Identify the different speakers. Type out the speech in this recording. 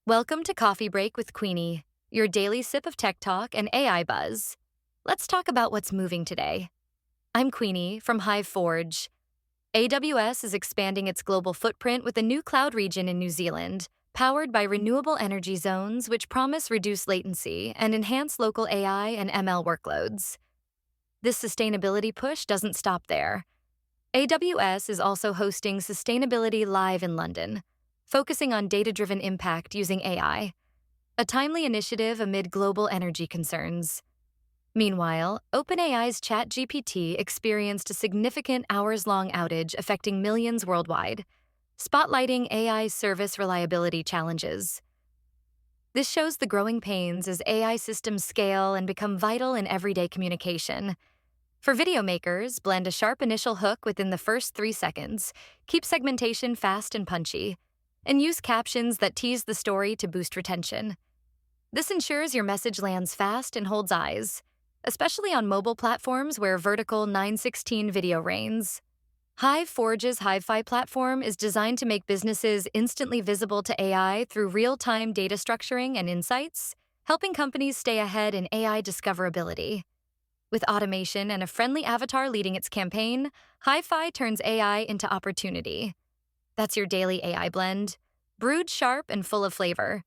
Speaker 1: Welcome to Coffee Break with Queenie, your daily sip of tech talk and AI buzz. Let's talk about what's moving today. I'm Queenie from Hive. AWS is expanding its global footprint with a new cloud region in New Zealand, powered by renewable energy zones which promise reduced latency and enhance local AI and ML workloads. This sustainability push doesn't stop there. AWS is also hosting Sustainability Live in London, focusing on data-driven impact using AI, a timely initiative amid global energy concerns. Meanwhile, OpenAI's ChatGPT experienced a significant hours-long outage affecting millions worldwide, spotlighting AI's service reliability challenges. This shows the growing pains as AI systems scale and become vital in everyday communication. For video makers, blend a sharp initial hook within the first 3 seconds, keep segmentation fast and punchy, and use captions that tease the story to boost retention. This ensures your message lands fast and holds eyes, especially on mobile platforms where vertical 916 video reigns. Hive's Hi-Fi platform is designed to make businesses instantly visible to AI through real-time data structuring and insights, helping companies stay ahead in AI discoverability. With automation and a friendly avatar leading its campaign, Hi-Fi turns AI into opportunity. That's your daily AI blend, brewed sharp and full of flavor.